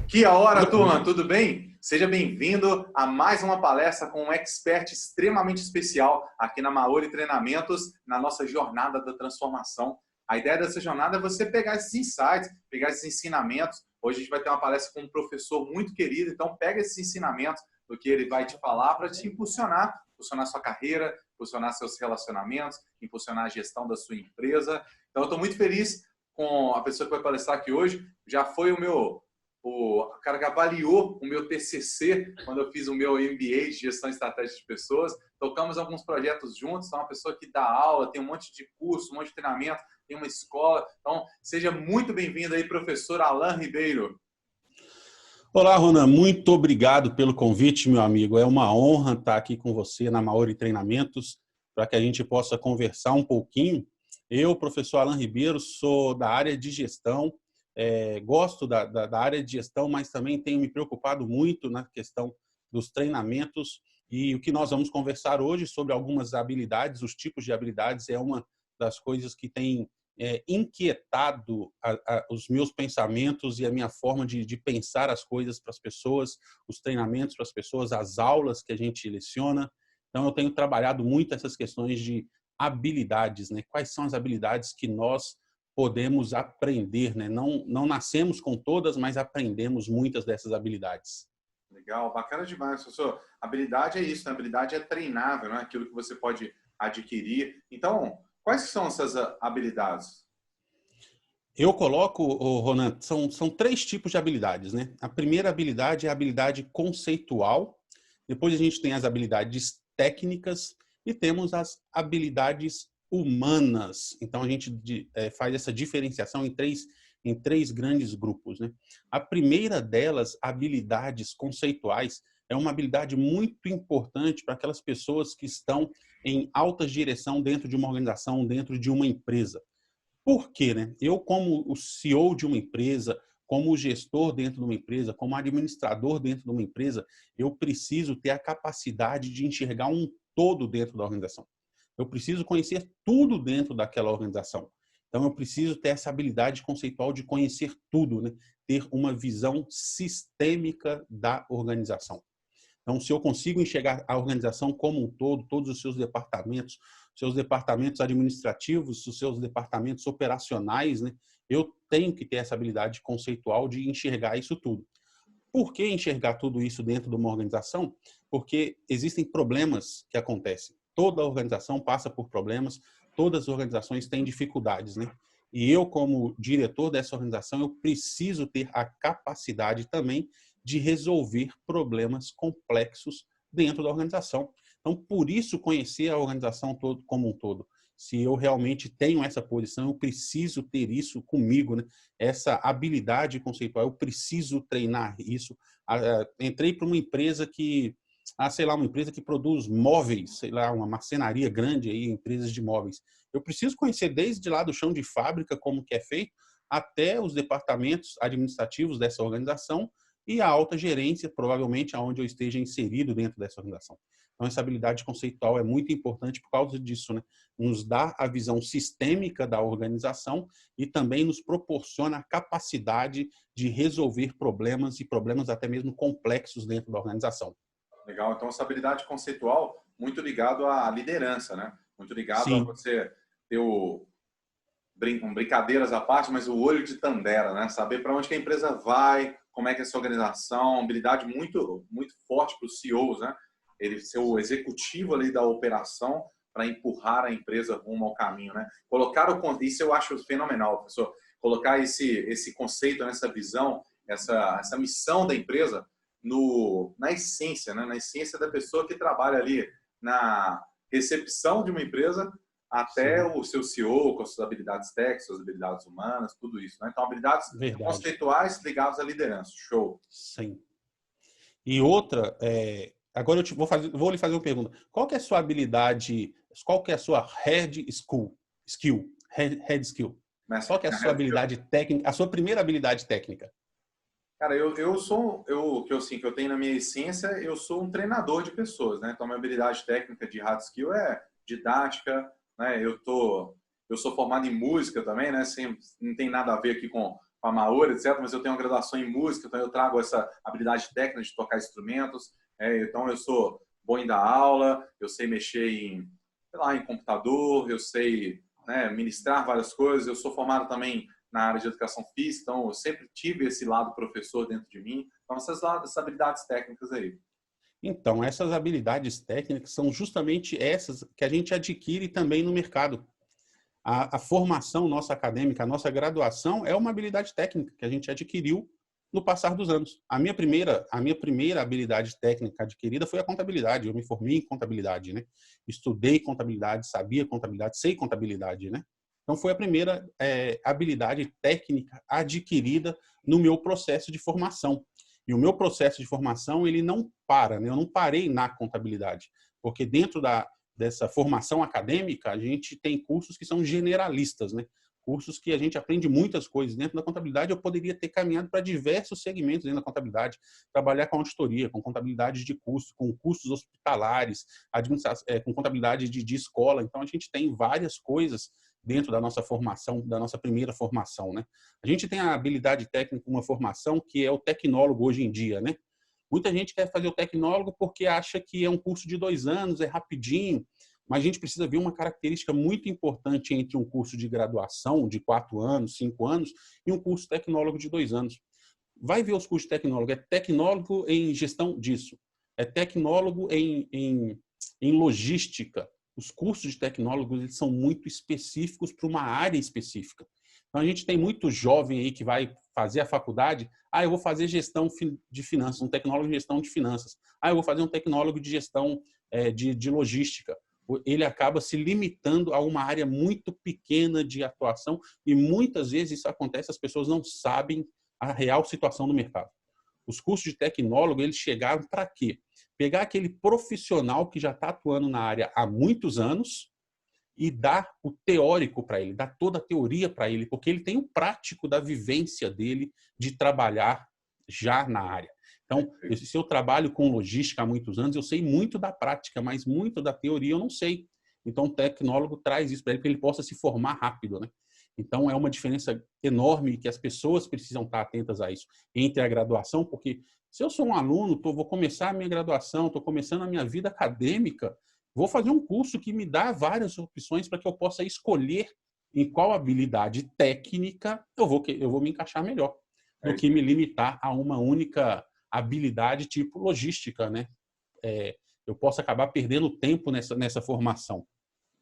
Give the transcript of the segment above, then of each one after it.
Que a hora, turma, tudo bem? Seja bem-vindo a mais uma palestra com um expert extremamente especial aqui na Maori Treinamentos, na nossa jornada da transformação. A ideia dessa jornada é você pegar esses insights, pegar esses ensinamentos. Hoje a gente vai ter uma palestra com um professor muito querido, então pega esses ensinamentos do que ele vai te falar para te impulsionar sua carreira, impulsionar seus relacionamentos, impulsionar a gestão da sua empresa. Então eu estou muito feliz com a pessoa que vai palestrar aqui hoje. Já foi o cara que avaliou o meu TCC quando eu fiz o meu MBA de Gestão Estratégica de Pessoas. Tocamos alguns projetos juntos. É uma pessoa que dá aula, tem um monte de curso, um monte de treinamento, tem uma escola. Então, seja muito bem-vindo aí, professor Alan Ribeiro. Olá, Ronan. Muito obrigado pelo convite, meu amigo. É uma honra estar aqui com você na Maori Treinamentos para que a gente possa conversar um pouquinho. Eu, professor Alan Ribeiro, sou da área de gestão. Gosto da área de gestão, mas também tenho me preocupado muito na questão dos treinamentos. E o que nós vamos conversar hoje sobre algumas habilidades, os tipos de habilidades, é uma das coisas que tem inquietado os meus pensamentos e a minha forma de pensar as coisas para as pessoas, os treinamentos para as pessoas, as aulas que a gente leciona. Então, eu tenho trabalhado muito essas questões de habilidades, né? Quais são as habilidades que nós podemos aprender, né? Não nascemos com todas, mas aprendemos muitas dessas habilidades. Legal, bacana demais, professor. Habilidade é isso, né? Habilidade é treinável, não é aquilo que você pode adquirir. Então, quais são essas habilidades? Eu coloco, Ronan, são três tipos de habilidades, né? A primeira habilidade é a habilidade conceitual, depois a gente tem as habilidades técnicas e temos as habilidades humanas. Então, a gente faz essa diferenciação em três grandes grupos, né? A primeira delas, habilidades conceituais, é uma habilidade muito importante para aquelas pessoas que estão em alta direção dentro de uma organização, dentro de uma empresa. Por quê, né? Eu, como o CEO de uma empresa, como gestor dentro de uma empresa, como administrador dentro de uma empresa, eu preciso ter a capacidade de enxergar um todo dentro da organização. Eu preciso conhecer tudo dentro daquela organização. Então, eu preciso ter essa habilidade conceitual de conhecer tudo, né? Ter uma visão sistêmica da organização. Então, se eu consigo enxergar a organização como um todo, todos os seus departamentos administrativos, os seus departamentos operacionais, né? Eu tenho que ter essa habilidade conceitual de enxergar isso tudo. Por que enxergar tudo isso dentro de uma organização? Porque existem problemas que acontecem. Toda organização passa por problemas, todas as organizações têm dificuldades, né? E eu, como diretor dessa organização, eu preciso ter a capacidade também de resolver problemas complexos dentro da organização. Então, por isso, conhecer a organização como um todo. Se eu realmente tenho essa posição, eu preciso ter isso comigo, né? Essa habilidade conceitual, eu preciso treinar isso. Entrei para uma empresa que, sei lá, uma empresa que produz móveis, sei lá, uma marcenaria grande aí, empresas de móveis. Eu preciso conhecer desde lá do chão de fábrica como que é feito, até os departamentos administrativos dessa organização e a alta gerência, provavelmente aonde eu esteja inserido dentro dessa organização. Então, essa habilidade conceitual é muito importante por causa disso, né? Nos dá a visão sistêmica da organização e também nos proporciona a capacidade de resolver problemas e problemas até mesmo complexos dentro da organização. Legal, então essa habilidade conceitual muito ligado à liderança, né? Muito ligado a Sim. você ter brincadeiras à parte, mas o olho de Tandera, né? Saber para onde que a empresa vai, como é que é essa organização, habilidade muito forte para os CEOs, né? Ele ser o executivo ali da operação para empurrar a empresa rumo ao caminho, né? Isso eu acho fenomenal, professor. Colocar esse conceito, nessa visão, essa missão da empresa na essência, né? Na essência da pessoa que trabalha ali na recepção de uma empresa até o seu CEO, com as suas habilidades técnicas, suas habilidades humanas, tudo isso, né? Então, habilidades conceituais ligadas à liderança. Show. Sim. E outra, agora vou lhe fazer uma pergunta. Qual que é a sua habilidade, qual que é a sua head skill? Head skill. Qual que é a sua habilidade técnica, a sua primeira habilidade técnica? Cara, que eu tenho na minha essência, eu sou um treinador de pessoas, né? Então, minha habilidade técnica de hard skill é didática, né? Eu sou formado em música também, né? Não tem nada a ver aqui com com a Maori, etc., mas eu tenho uma graduação em música, então eu trago essa habilidade técnica de tocar instrumentos. Então eu sou bom em dar aula, eu sei mexer sei lá, em computador, eu sei, né, ministrar várias coisas. Eu sou formado também na área de educação física, então eu sempre tive esse lado professor dentro de mim. Então essas habilidades técnicas aí. Então, essas habilidades técnicas são justamente essas que a gente adquire também no mercado. A formação nossa acadêmica, a nossa graduação é uma habilidade técnica que a gente adquiriu no passar dos anos. A minha primeira habilidade técnica adquirida foi a contabilidade. Eu me formei em contabilidade, né? Estudei contabilidade, sabia contabilidade, sei contabilidade, né? Então foi a primeira habilidade técnica adquirida no meu processo de formação. E o meu processo de formação, ele não para, né? Eu não parei na contabilidade, porque dentro dessa formação acadêmica, a gente tem cursos que são generalistas, né? Cursos que a gente aprende muitas coisas. Dentro da contabilidade, eu poderia ter caminhado para diversos segmentos dentro da contabilidade, trabalhar com auditoria, com contabilidade de custo, com custos hospitalares, com contabilidade de escola. Então, a gente tem várias coisas dentro da nossa formação, da nossa primeira formação, né? A gente tem a habilidade técnica, uma formação que é o tecnólogo hoje em dia, né? Muita gente quer fazer o tecnólogo porque acha que é um curso de 2 anos, é rapidinho, mas a gente precisa ver uma característica muito importante entre um curso de graduação de 4 anos, 5 anos, e um curso tecnólogo de 2 anos. Vai ver os cursos de tecnólogo, é tecnólogo em gestão disso, é tecnólogo em logística. Os cursos de tecnólogos, eles são muito específicos para uma área específica. Então, a gente tem muito jovem aí que vai fazer a faculdade. Eu vou fazer gestão de finanças, um tecnólogo de gestão de finanças. Eu vou fazer um tecnólogo de gestão de logística. Ele acaba se limitando a uma área muito pequena de atuação e muitas vezes isso acontece, as pessoas não sabem a real situação do mercado. Os cursos de tecnólogo, eles chegaram para quê? Pegar aquele profissional que já está atuando na área há muitos anos e dar o teórico para ele, dar toda a teoria para ele, porque ele tem o prático da vivência dele de trabalhar já na área. Então, se eu trabalho com logística há muitos anos, eu sei muito da prática, mas muito da teoria eu não sei. Então, o tecnólogo traz isso para ele possa se formar rápido, né? Então, é uma diferença enorme que as pessoas precisam estar atentas a isso entre a graduação, porque se eu sou um aluno, vou começar a minha graduação, estou começando a minha vida acadêmica, vou fazer um curso que me dá várias opções para que eu possa escolher em qual habilidade técnica eu vou me encaixar melhor do que me limitar a uma única habilidade tipo logística, né? Eu posso acabar perdendo tempo nessa formação.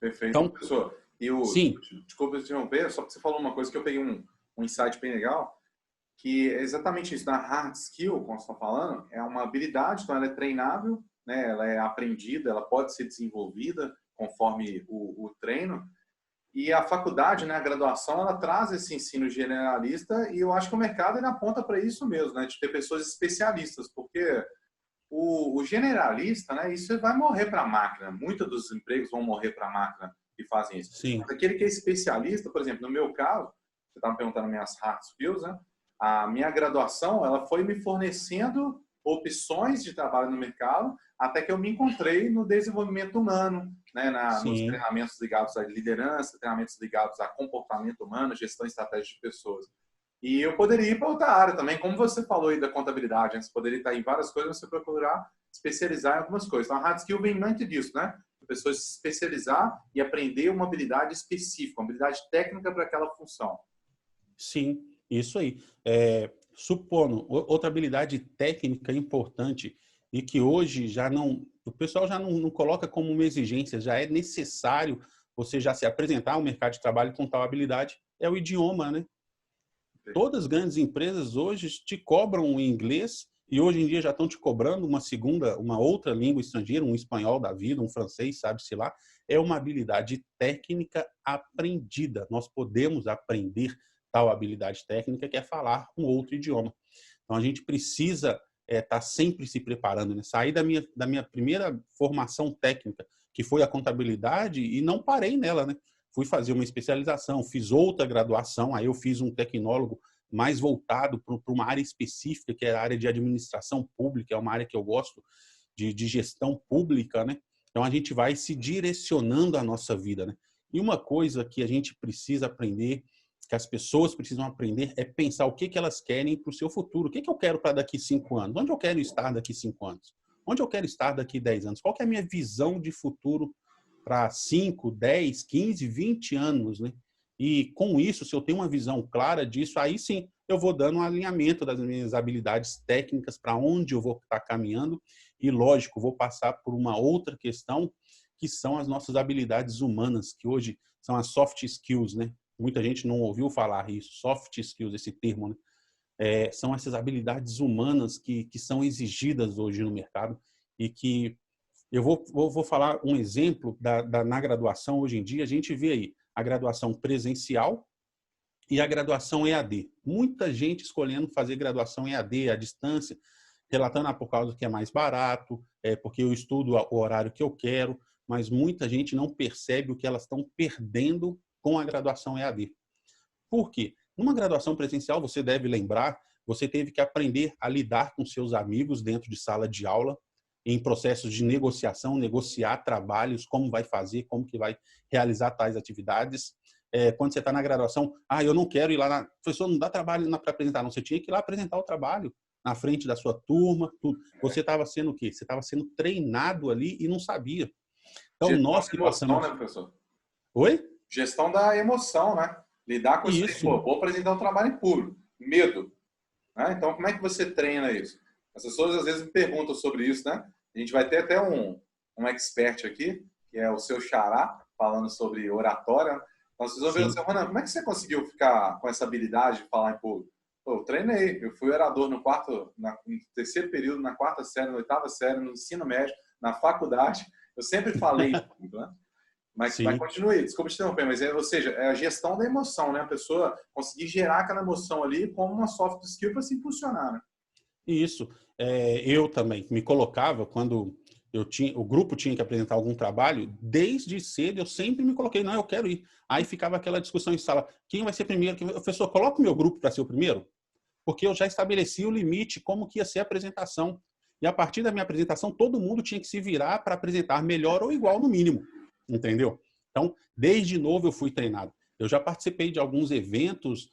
Perfeito, então, professor. Sim. Desculpa interromper, só porque você falou uma coisa que eu peguei um insight bem legal, que é exatamente isso. Na hard skill, como você está falando, é uma habilidade, então ela é treinável, né? Ela é aprendida, ela pode ser desenvolvida conforme o treino. E a faculdade, né, a graduação, ela traz esse ensino generalista e eu acho que o mercado ele aponta para isso mesmo, né, de ter pessoas especialistas, porque o generalista, né, isso vai morrer para a máquina. Muitos dos empregos vão morrer para a máquina que fazem isso. Sim. Mas aquele que é especialista, por exemplo, no meu caso, você estava me perguntando minhas hard skills, né? A minha graduação, ela foi me fornecendo opções de trabalho no mercado até que eu me encontrei no desenvolvimento humano, né? Nos treinamentos ligados à liderança, treinamentos ligados a comportamento humano, gestão estratégica de pessoas. E eu poderia ir para outra área também, como você falou aí da contabilidade, né? Você poderia estar em várias coisas, você procurar especializar em algumas coisas. Então, a hard skill vem muito disso, né? A pessoa se especializar e aprender uma habilidade específica, uma habilidade técnica para aquela função. Sim, isso aí. Supondo, outra habilidade técnica importante e que hoje o pessoal já não coloca como uma exigência, já é necessário você já se apresentar ao mercado de trabalho com tal habilidade, é o idioma, né? Todas as grandes empresas hoje te cobram o inglês e hoje em dia já estão te cobrando uma outra língua estrangeira, um espanhol da vida, um francês, sabe-se lá. É uma habilidade técnica aprendida. Nós podemos aprender tal habilidade técnica que é falar um outro idioma. Então, a gente precisa estar sempre se preparando, né? Sair da minha primeira formação técnica, que foi a contabilidade, e não parei nela, né? Fui fazer uma especialização, fiz outra graduação, aí eu fiz um tecnólogo mais voltado para uma área específica, que é a área de administração pública, é uma área que eu gosto de gestão pública, né? Então, a gente vai se direcionando a nossa vida, né? E uma coisa que a gente precisa aprender que as pessoas precisam aprender é pensar o que elas querem para o seu futuro. O que eu quero para daqui 5 anos? Onde eu quero estar daqui 5 anos? Onde eu quero estar daqui 10 anos? Qual que é a minha visão de futuro para 5, 10, 15, 20 anos, né? E com isso, se eu tenho uma visão clara disso, aí sim eu vou dando um alinhamento das minhas habilidades técnicas para onde eu vou estar caminhando. E, lógico, vou passar por uma outra questão, que são as nossas habilidades humanas, que hoje são as soft skills, né? Muita gente não ouviu falar isso, soft skills, esse termo, né? São essas habilidades humanas que são exigidas hoje no mercado e que eu vou falar um exemplo na graduação. Hoje em dia, a gente vê aí a graduação presencial e a graduação EAD. Muita gente escolhendo fazer graduação EAD, à distância, relatando por causa que é mais barato, porque eu estudo o horário que eu quero, mas muita gente não percebe o que elas estão perdendo com a graduação EAD. Por quê? Numa graduação presencial, você deve lembrar, você teve que aprender a lidar com seus amigos dentro de sala de aula, em processos de negociação, negociar trabalhos, como vai fazer, como que vai realizar tais atividades. Quando você está na graduação, eu não quero ir lá, professor, não dá trabalho para apresentar, não, você tinha que ir lá apresentar o trabalho na frente da sua turma, tudo. Você estava sendo o quê? Você estava sendo treinado ali e não sabia. Então, Gestão nós que da emoção, passamos... né, professor? Oi? Gestão da emoção, né? Lidar com isso aí, Isso. pô, vou apresentar um trabalho em público. Medo. Né? Então, como é que você treina isso? As pessoas às vezes me perguntam sobre isso, né? A gente vai ter até um expert aqui, que é o seu xará, falando sobre oratória. Então, vocês vão ver assim, Ronan, como é que você conseguiu ficar com essa habilidade de falar em público? Pô, eu treinei, eu fui orador no terceiro período, na quarta série, na oitava série, no ensino médio, na faculdade. Eu sempre falei em público, né? Mas continue, desculpa te interromper, mas ou seja, é a gestão da emoção, né? A pessoa conseguir gerar aquela emoção ali como uma soft skill para se impulsionar, né? Isso. Eu também me colocava quando o grupo tinha que apresentar algum trabalho, desde cedo eu sempre me coloquei, não, eu quero ir. Aí ficava aquela discussão em sala, quem vai ser primeiro? Professor, coloca o meu grupo para ser o primeiro, porque eu já estabeleci o limite, como que ia ser a apresentação. E a partir da minha apresentação, todo mundo tinha que se virar para apresentar melhor ou igual no mínimo, entendeu? Então, desde novo eu fui treinado. Eu já participei de alguns eventos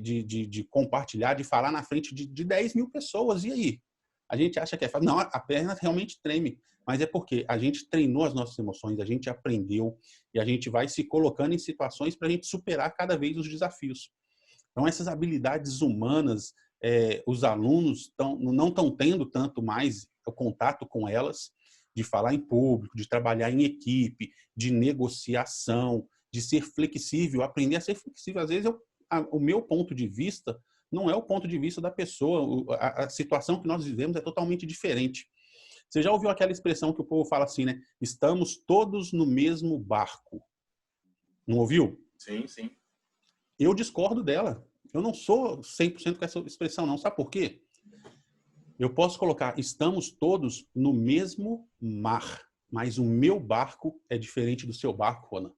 de compartilhar, de falar na frente de 10 mil pessoas. E aí? A gente acha que é fácil. Não, a perna realmente treme. Mas é porque a gente treinou as nossas emoções, a gente aprendeu e a gente vai se colocando em situações para a gente superar cada vez os desafios. Então, essas habilidades humanas, os alunos não estão tendo tanto mais o contato com elas, de falar em público, de trabalhar em equipe, de negociação, de ser flexível, aprender a ser flexível. Às vezes, o meu ponto de vista não é o ponto de vista da pessoa. A situação que nós vivemos é totalmente diferente. Você já ouviu aquela expressão que o povo fala assim, né? Estamos todos no mesmo barco. Não ouviu? Sim, sim. Eu discordo dela. Eu não sou 100% com essa expressão, não. Sabe por quê? Eu posso colocar, estamos todos no mesmo mar, mas o meu barco é diferente do seu barco, Ronan.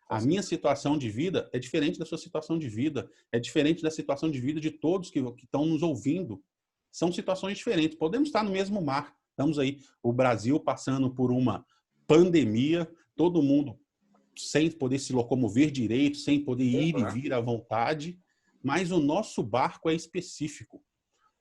A minha situação de vida é diferente da sua situação de vida, é diferente da situação de vida de todos que estão nos ouvindo. São situações diferentes. Podemos estar no mesmo mar. Estamos aí, o Brasil passando por uma pandemia, todo mundo sem poder se locomover direito, sem poder ir e vir à vontade, mas o nosso barco é específico.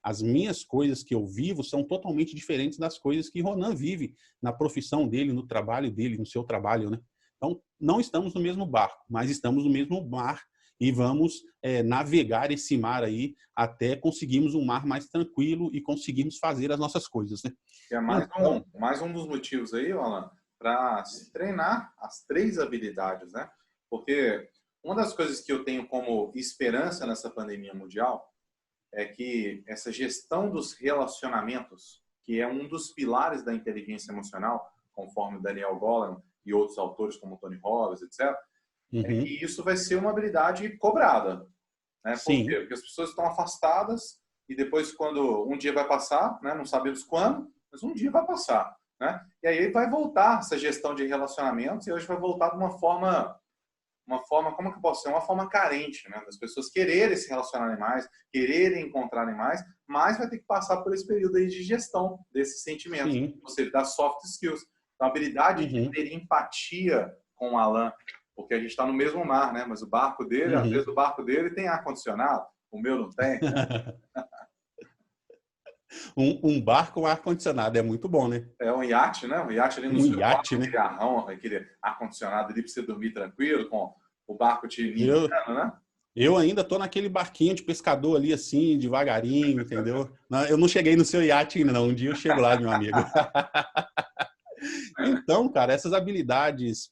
As minhas coisas que eu vivo são totalmente diferentes das coisas que Ronan vive na profissão dele, no trabalho dele, no seu trabalho, né? Então, não estamos no mesmo barco, mas estamos no mesmo mar e vamos navegar esse mar aí até conseguirmos um mar mais tranquilo e conseguirmos fazer as nossas coisas, né? É mais um dos motivos aí, Alan, para se treinar as 3 habilidades, né? Porque uma das coisas que eu tenho como esperança nessa pandemia mundial é que essa gestão dos relacionamentos, que é um dos pilares da inteligência emocional, conforme Daniel Goleman e outros autores como Tony Robbins, etc., é que isso vai ser uma habilidade cobrada. Né? Por quê? Porque as pessoas estão afastadas e depois, quando um dia vai passar, né? Não sabemos quando, mas um dia vai passar. Né? E aí vai voltar essa gestão de relacionamentos e hoje vai voltar de uma forma, como que eu posso ser? Uma forma carente, né? Das pessoas quererem se relacionarem mais, quererem encontrarem mais, mas vai ter que passar por esse período aí de gestão desses sentimentos, ou seja, das soft skills. Então, a habilidade de ter empatia com o Alan, porque a gente está no mesmo mar, né? Mas o barco dele, às vezes o barco dele tem ar-condicionado, o meu não tem, né? Um barco com ar-condicionado é muito bom, né? É um iate, né? Um iate ali no Um seu quarto, iate, né? aquele ar-condicionado ali para você dormir tranquilo, com o barco te Eu, niveando, né? eu ainda tô naquele barquinho de pescador ali, assim, devagarinho, entendeu? Eu não cheguei no seu iate ainda, não. Um dia eu chego lá, meu amigo. Então, cara, essas habilidades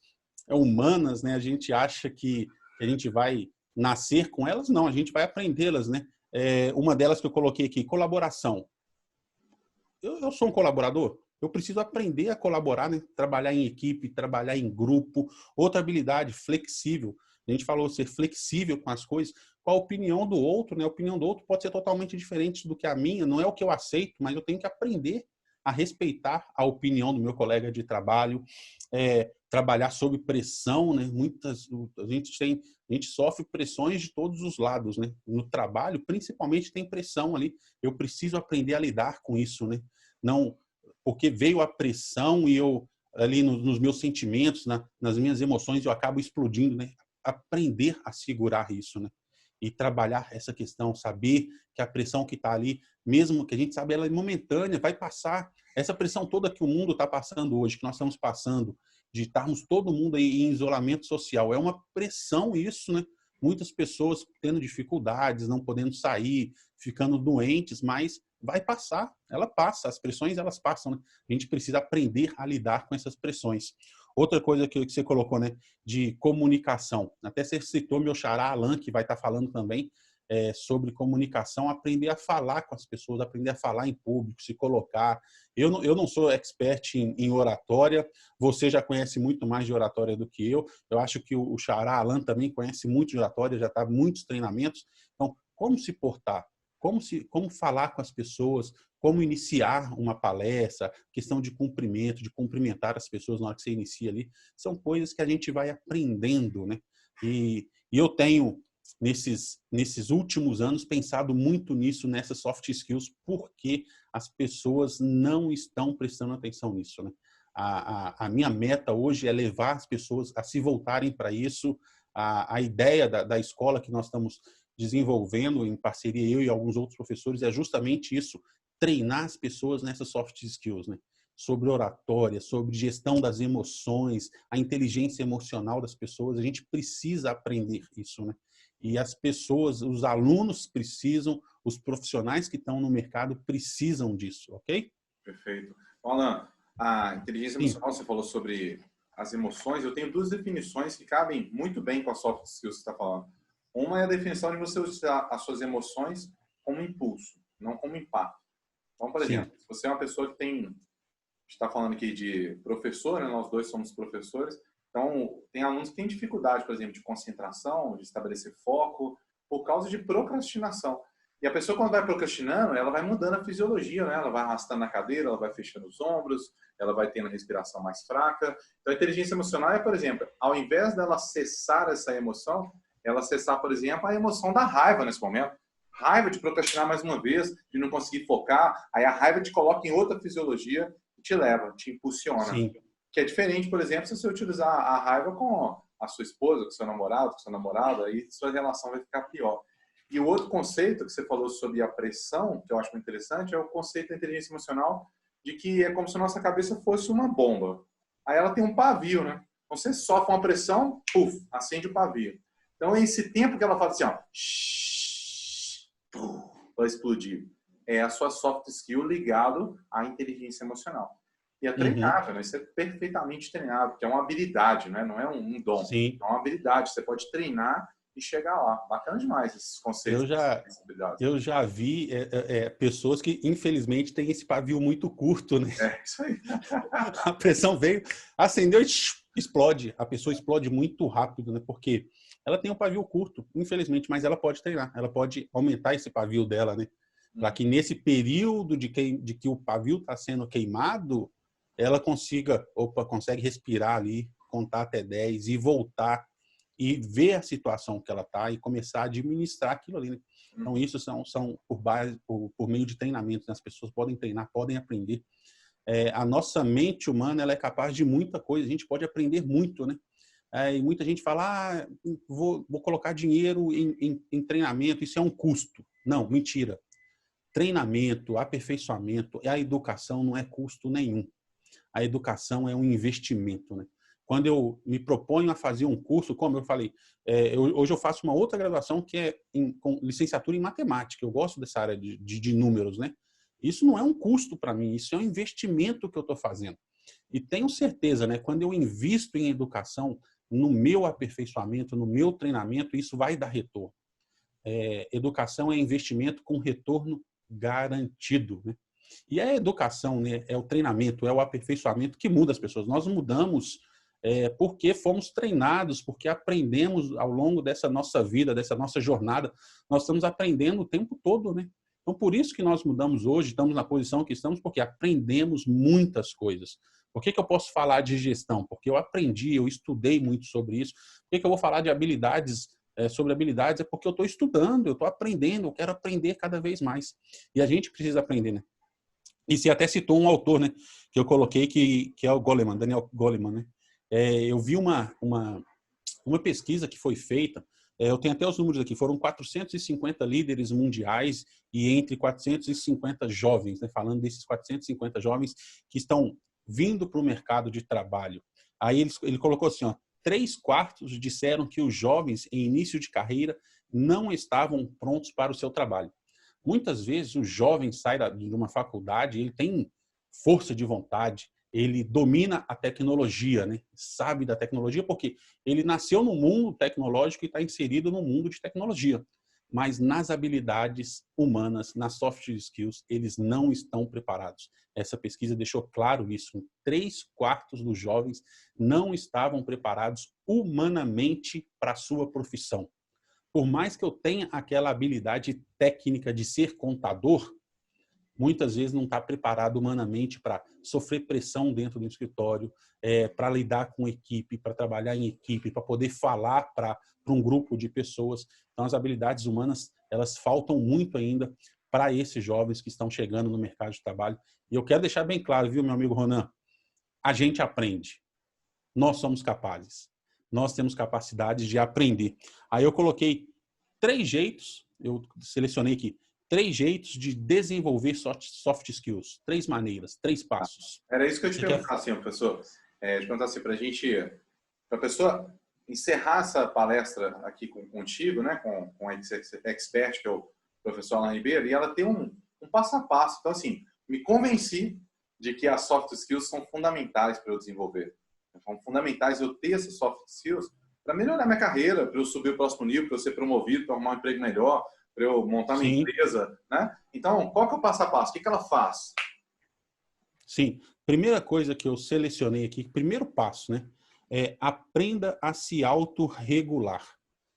humanas, né? A gente acha que a gente vai nascer com elas. Não, a gente vai aprendê-las, né? Uma delas que eu coloquei aqui, colaboração. Eu sou um colaborador, eu preciso aprender a colaborar, né? Trabalhar em equipe, trabalhar em grupo. Outra habilidade, flexível. A gente falou ser flexível com as coisas, com a opinião do outro, né? A opinião do outro pode ser totalmente diferente do que a minha, não é o que eu aceito, mas eu tenho que aprender a respeitar a opinião do meu colega de trabalho, trabalhar sob pressão, né? A gente sofre pressões de todos os lados, né? No trabalho, principalmente, tem pressão ali. Eu preciso aprender a lidar com isso, né? Não, porque veio a pressão e eu ali nos meus sentimentos, nas minhas emoções, eu acabo explodindo, né? Aprender a segurar isso, né? E trabalhar essa questão, saber que a pressão que está ali, mesmo que a gente sabe ela é momentânea, vai passar. Essa pressão toda que o mundo está passando hoje, que nós estamos passando, de estarmos todo mundo aí em isolamento social, é uma pressão isso, né? Muitas pessoas tendo dificuldades, não podendo sair, ficando doentes, mas vai passar, ela passa, as pressões elas passam, né? A gente precisa aprender a lidar com essas pressões. Outra coisa que você colocou, né, de comunicação, até você citou meu xará Alan, que vai estar falando também sobre comunicação, aprender a falar com as pessoas, aprender a falar em público, se colocar. Eu não sou expert em oratória, você já conhece muito mais de oratória do que eu acho que o xará Alan também conhece muito de oratória, já está em muitos treinamentos. Então, como se portar? Como falar com as pessoas, como iniciar uma palestra, questão de cumprimento, de cumprimentar as pessoas na hora que você inicia ali, são coisas que a gente vai aprendendo, né? E eu tenho, nesses últimos anos, pensado muito nisso, nessas soft skills, porque as pessoas não estão prestando atenção nisso, né? A minha meta hoje é levar as pessoas a se voltarem para isso. A ideia da escola que nós estamos desenvolvendo em parceria, eu e alguns outros professores, é justamente isso, treinar as pessoas nessas soft skills, né? Sobre oratória, sobre gestão das emoções, a inteligência emocional das pessoas. A gente precisa aprender isso, né? E as pessoas, os alunos precisam, os profissionais que estão no mercado precisam disso, ok? Perfeito. Alan, a inteligência Sim. emocional, você falou sobre as emoções. Eu tenho duas definições que cabem muito bem com a soft skills que você está falando. Uma é a definição de você usar as suas emoções como impulso, não como impacto. Então, por exemplo, Sim. se você é uma pessoa que tem, está falando aqui de professor, né? Nós dois somos professores, então tem alunos que têm dificuldade, por exemplo, de concentração, de estabelecer foco, por causa de procrastinação. E a pessoa, quando vai procrastinando, ela vai mudando a fisiologia, né? Ela vai arrastando na cadeira, ela vai fechando os ombros, ela vai tendo a respiração mais fraca. Então, a inteligência emocional é, por exemplo, ao invés dela cessar essa emoção, ela cessar, por exemplo, a emoção da raiva nesse momento. Raiva de procrastinar mais uma vez, de não conseguir focar, aí a raiva te coloca em outra fisiologia e te leva, te impulsiona. Sim. Que é diferente, por exemplo, se você utilizar a raiva com a sua esposa, com seu namorado, com seu namorado, aí sua relação vai ficar pior. E o outro conceito que você falou sobre a pressão, que eu acho muito interessante, é o conceito da inteligência emocional, de que é como se a nossa cabeça fosse uma bomba. Aí ela tem um pavio, né? Então você sofre uma pressão, puf, acende o pavio. Então é esse tempo que ela fala assim, ó, vai explodir. É a sua soft skill ligado à inteligência emocional. E é treinável, né? Isso é perfeitamente treinável, que é uma habilidade, né? Não é um dom. Sim. É uma habilidade. Você pode treinar e chegar lá. Bacana demais esses conceitos. Eu já vi pessoas que, infelizmente, têm esse pavio muito curto, né? É, isso aí. A pressão veio, acendeu e explode. A pessoa explode muito rápido, né? Porque ela tem um pavio curto, infelizmente, mas ela pode treinar. Ela pode aumentar esse pavio dela, né? Para que nesse período de que o pavio está sendo queimado, ela consegue respirar ali, contar até 10 e voltar e ver a situação que ela está e começar a administrar aquilo ali, né? Então, isso são por meio de treinamento, né? As pessoas podem treinar, podem aprender. A nossa mente humana ela é capaz de muita coisa, a gente pode aprender muito, né? E muita gente fala, vou colocar dinheiro em treinamento, isso é um custo. Não, mentira. Treinamento, aperfeiçoamento, a educação não é custo nenhum. A educação é um investimento, né? Quando eu me proponho a fazer um curso, como eu falei, hoje eu faço uma outra graduação que é com licenciatura em matemática. Eu gosto dessa área de números, né? Isso não é um custo para mim, isso é um investimento que eu estou fazendo. E tenho certeza, né? Quando eu invisto em educação, no meu aperfeiçoamento, no meu treinamento, isso vai dar retorno. Educação é investimento com retorno garantido, né? E a educação, né, é o treinamento, é o aperfeiçoamento que muda as pessoas. Nós mudamos porque fomos treinados, porque aprendemos ao longo dessa nossa vida, dessa nossa jornada. Nós estamos aprendendo o tempo todo, né? Então, por isso que nós mudamos hoje, estamos na posição que estamos, porque aprendemos muitas coisas. Por que eu posso falar de gestão? Porque eu aprendi, eu estudei muito sobre isso. Por que eu vou falar de habilidades, sobre habilidades? É porque eu estou estudando, eu estou aprendendo, eu quero aprender cada vez mais. E a gente precisa aprender, né? E você até citou um autor, né, que eu coloquei, que é o Goleman, Daniel Goleman, né? Eu vi uma pesquisa que foi feita, eu tenho até os números aqui, foram 450 líderes mundiais e entre 450 jovens, né, falando desses 450 jovens que estão vindo para o mercado de trabalho. Aí ele colocou assim, ó, 3/4 disseram que os jovens em início de carreira não estavam prontos para o seu trabalho. Muitas vezes o jovem sai de uma faculdade, ele tem força de vontade, ele domina a tecnologia, né? Sabe da tecnologia porque ele nasceu no mundo tecnológico e está inserido no mundo de tecnologia. Mas nas habilidades humanas, nas soft skills, eles não estão preparados. Essa pesquisa deixou claro isso. 3/4 dos jovens não estavam preparados humanamente para a sua profissão. Por mais que eu tenha aquela habilidade técnica de ser contador, muitas vezes não está preparado humanamente para sofrer pressão dentro do escritório, para lidar com equipe, para trabalhar em equipe, para poder falar para um grupo de pessoas. Então, as habilidades humanas, elas faltam muito ainda para esses jovens que estão chegando no mercado de trabalho. E eu quero deixar bem claro, viu, meu amigo Ronan? A gente aprende. Nós somos capazes. Nós temos capacidade de aprender. Aí eu coloquei 3 jeitos, eu selecionei aqui, 3 jeitos de desenvolver soft skills. 3 maneiras, 3 passos. Era isso que eu ia te perguntar, assim, professor. Te perguntar assim, para a pessoa encerrar essa palestra aqui contigo, né, com a expert, que é o professor Alan Ribeiro, e ela tem um passo a passo. Então, assim, me convenci de que as soft skills são fundamentais para eu desenvolver. São fundamentais eu ter essas soft skills para melhorar minha carreira, para eu subir o próximo nível, para eu ser promovido, para arrumar um emprego melhor, para eu montar minha empresa, né? Então, qual que é o passo a passo? O que ela faz? Sim. Primeira coisa que eu selecionei aqui, primeiro passo, né? Aprenda a se autorregular.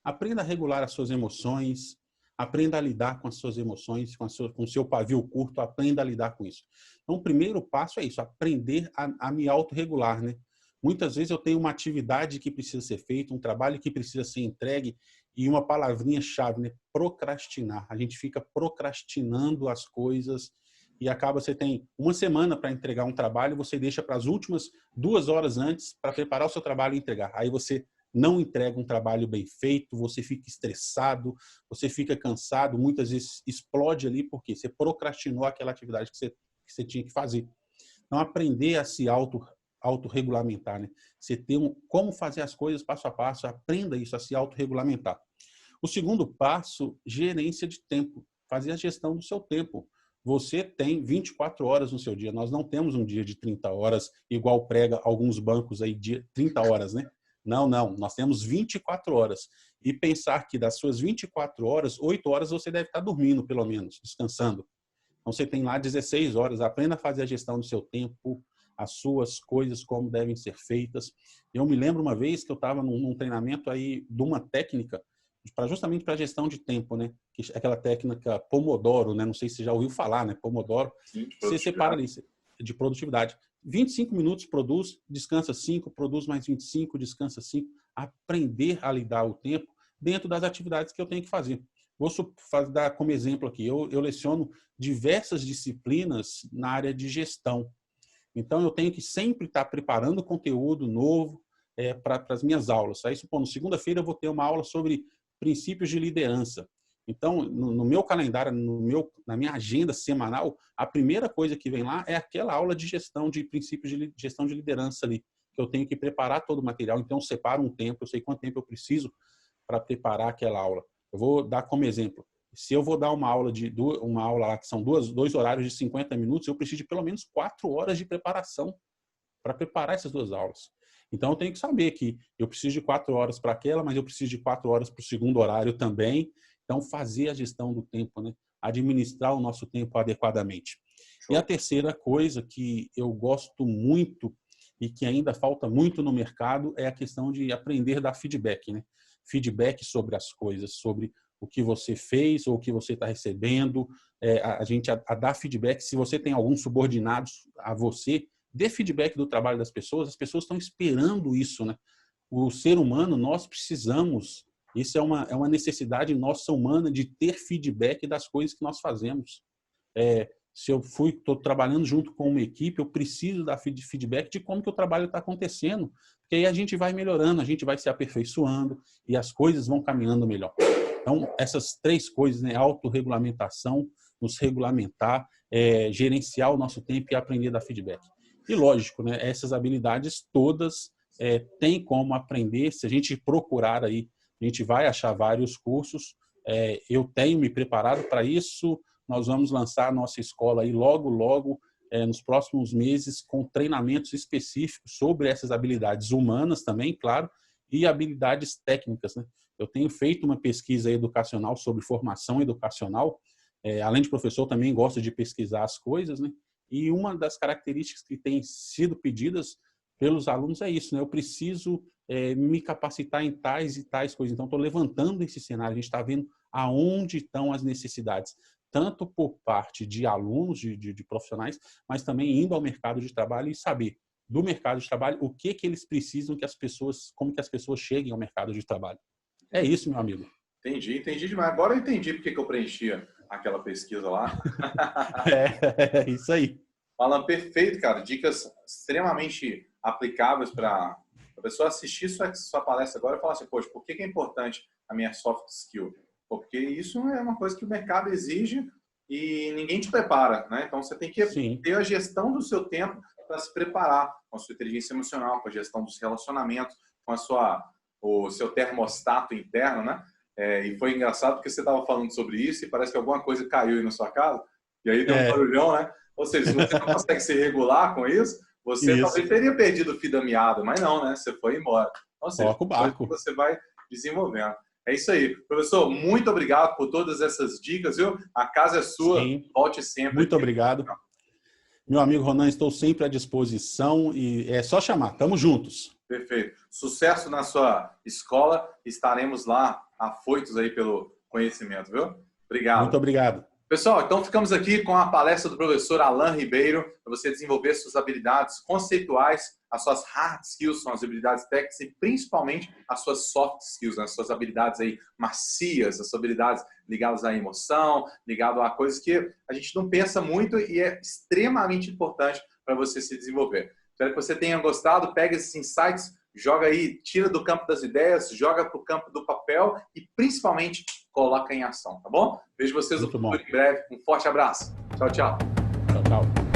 Aprenda a regular as suas emoções, aprenda a lidar com as suas emoções, com o seu pavio curto, aprenda a lidar com isso. Então, o primeiro passo é isso, aprender a me autorregular, né? Muitas vezes eu tenho uma atividade que precisa ser feita, um trabalho que precisa ser entregue e uma palavrinha-chave, né? Procrastinar. A gente fica procrastinando as coisas e acaba, você tem uma semana para entregar um trabalho, você deixa para as últimas 2 horas antes para preparar o seu trabalho e entregar. Aí você não entrega um trabalho bem feito, você fica estressado, você fica cansado, muitas vezes explode ali porque você procrastinou aquela atividade que você tinha que fazer. Então, aprender a se autorregulamentar, né? Você ter como fazer as coisas passo a passo, aprenda isso, a se autorregulamentar. O segundo passo, gerência de tempo, fazer a gestão do seu tempo. Você tem 24 horas no seu dia, nós não temos um dia de 30 horas, igual prega alguns bancos aí, de 30 horas, né? Não, nós temos 24 horas. E pensar que das suas 24 horas, 8 horas você deve estar dormindo, pelo menos, descansando. Então, você tem lá 16 horas, aprenda a fazer a gestão do seu tempo, as suas coisas, como devem ser feitas. Eu me lembro uma vez que eu estava num treinamento aí de uma técnica, justamente para gestão de tempo, né? Que é aquela técnica Pomodoro, né? Não sei se você já ouviu falar, né? Pomodoro. Sim, você separa ali, de produtividade. 25 minutos produz, descansa 5, produz mais 25, descansa 5. Aprender a lidar o tempo dentro das atividades que eu tenho que fazer. Vou dar como exemplo aqui, eu leciono diversas disciplinas na área de gestão. Então, eu tenho que sempre estar preparando conteúdo novo, para as minhas aulas. Aí, supondo, segunda-feira eu vou ter uma aula sobre princípios de liderança. Então, no meu calendário, na minha agenda semanal, a primeira coisa que vem lá é aquela aula de gestão de princípios de gestão de liderança ali, que eu tenho que preparar todo o material. Então, eu separo um tempo, eu sei quanto tempo eu preciso para preparar aquela aula. Eu vou dar como exemplo. Se eu vou dar uma aula lá que são dois horários de 50 minutos, eu preciso de pelo menos 4 horas de preparação para preparar essas 2 aulas. Então, eu tenho que saber que eu preciso de 4 horas para aquela, mas eu preciso de 4 horas para o segundo horário também. Então, fazer a gestão do tempo, né? Administrar o nosso tempo adequadamente. E a terceira coisa que eu gosto muito e que ainda falta muito no mercado é a questão de aprender a dar feedback, né? Feedback sobre as coisas, sobre o que você fez ou o que você está recebendo. A gente a dar feedback. Se você tem alguns subordinados a você, dê feedback do trabalho das pessoas. As pessoas estão esperando isso, né? O ser humano, nós precisamos. Isso é uma necessidade nossa humana de ter feedback das coisas que nós fazemos. Se eu estou trabalhando junto com uma equipe, eu preciso dar feedback de como que o trabalho está acontecendo. Porque aí a gente vai melhorando, a gente vai se aperfeiçoando e as coisas vão caminhando melhor. Então, essas 3 coisas, né? Autorregulamentação, nos regulamentar, gerenciar o nosso tempo e aprender a dar feedback. E lógico, né? Essas habilidades todas tem como aprender. Se a gente procurar aí, a gente vai achar vários cursos. Eu tenho me preparado para isso. Nós vamos lançar a nossa escola aí logo, nos próximos meses, com treinamentos específicos sobre essas habilidades humanas também, claro, e habilidades técnicas, né? Eu tenho feito uma pesquisa educacional sobre formação educacional. Além de professor, também gosto de pesquisar as coisas, né? E uma das características que tem sido pedidas pelos alunos é isso, né? Eu preciso me capacitar em tais e tais coisas. Então, estou levantando esse cenário. A gente está vendo aonde estão as necessidades, tanto por parte de alunos, de profissionais, mas também indo ao mercado de trabalho e saber do mercado de trabalho o que eles precisam como que as pessoas cheguem ao mercado de trabalho. É isso, meu amigo. Entendi demais. Agora eu entendi porque que eu preenchia aquela pesquisa lá. É isso aí. Alan, perfeito, cara. Dicas extremamente aplicáveis para a pessoa assistir sua palestra agora e falar assim, poxa, por que é importante a minha soft skill? Porque isso é uma coisa que o mercado exige e ninguém te prepara, né? Então, você tem que ter a gestão do seu tempo para se preparar com a sua inteligência emocional, com a gestão dos relacionamentos, com o seu termostato interno, né? E foi engraçado porque você estava falando sobre isso e parece que alguma coisa caiu aí na sua casa e aí deu um barulhão, né? Ou seja, se você não consegue se regular com isso, você talvez teria perdido o fio da meada, mas não, né? Você foi embora. Ou seja, toca o barco. Você vai desenvolvendo. É isso aí. Professor, muito obrigado por todas essas dicas, viu? A casa é sua. Sim. Volte sempre. Muito obrigado. Meu amigo Ronan, estou sempre à disposição e é só chamar. Estamos juntos. Perfeito. Sucesso na sua escola. Estaremos lá afoitos aí pelo conhecimento, viu? Obrigado. Muito obrigado. Pessoal, então ficamos aqui com a palestra do professor Alan Ribeiro para você desenvolver suas habilidades conceituais, as suas hard skills, são as habilidades técnicas e principalmente as suas soft skills, né? As suas habilidades aí macias, as suas habilidades ligadas à emoção, ligadas a coisas que a gente não pensa muito e é extremamente importante para você se desenvolver. Espero que você tenha gostado, pega esses insights, joga aí, tira do campo das ideias, joga para o campo do papel e principalmente coloca em ação, tá bom? Vejo vocês no futuro em breve. Um forte abraço. Tchau, tchau. Tchau, tchau.